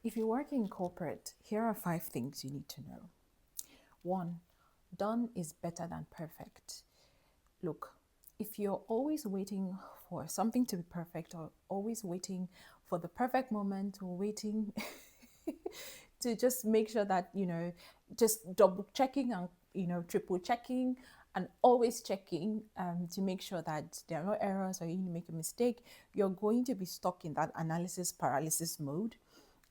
If you work in corporate, here are 5 things you need to know. 1, done is better than perfect. Look, if you're always waiting for something to be perfect, or always waiting for the perfect moment, or waiting to just make sure that, just double checking and, triple checking and always checking to make sure that there are no errors or you make a mistake, you're going to be stuck in that analysis paralysis mode,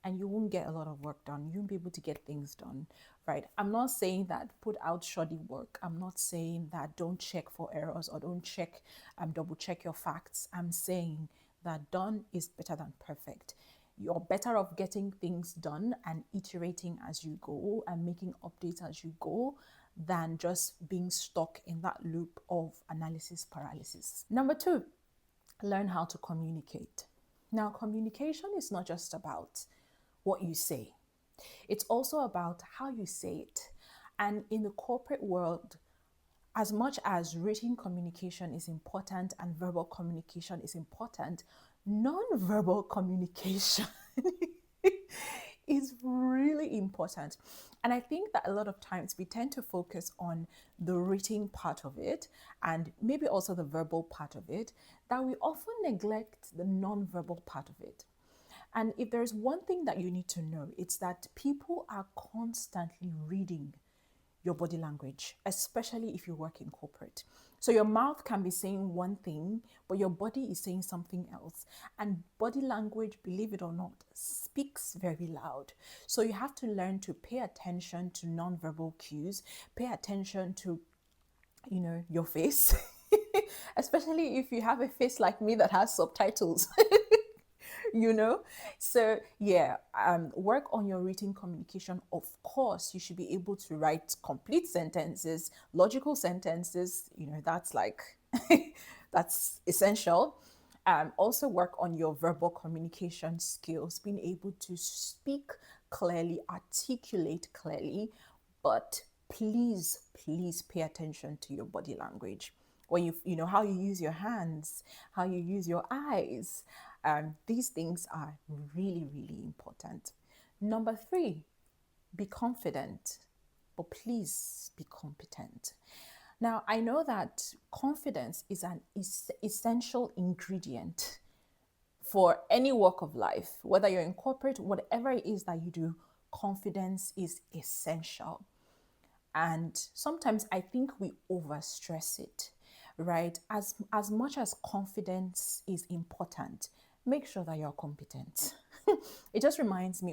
and you won't get a lot of work done. You won't be able to get things done, right? I'm not saying that put out shoddy work. I'm not saying that don't check for errors or don't check, double check your facts. I'm saying that done is better than perfect. You're better off getting things done and iterating as you go and making updates as you go than just being stuck in that loop of analysis paralysis. Number 2, learn how to communicate. Now, communication is not just about what you say, it's also about how you say it. And in the corporate world, as much as written communication is important and verbal communication is important, non-verbal communication is really important. And I think that a lot of times we tend to focus on the written part of it and maybe also the verbal part of it, that we often neglect the non-verbal part of it. And if there's one thing that you need to know, it's that people are constantly reading your body language, especially if you work in corporate. So your mouth can be saying one thing, but your body is saying something else. And body language, believe it or not, speaks very loud. So you have to learn to pay attention to nonverbal cues, pay attention to, your face, especially if you have a face like me that has subtitles. you know so yeah, work on your written communication. Of course, you should be able to write complete sentences, logical sentences. That's like that's essential. Also work on your verbal communication skills, being able to speak clearly, articulate clearly, but please pay attention to your body language. When you know how you use your hands, how you use your eyes. These things are really important. Number 3, be confident, but please be competent. Now, I know that confidence is an essential ingredient for any walk of life, whether you're in corporate, whatever it is that you do, confidence is essential. And sometimes I think we overstress it, right? As much as confidence is important, make sure that you're competent. It just reminds me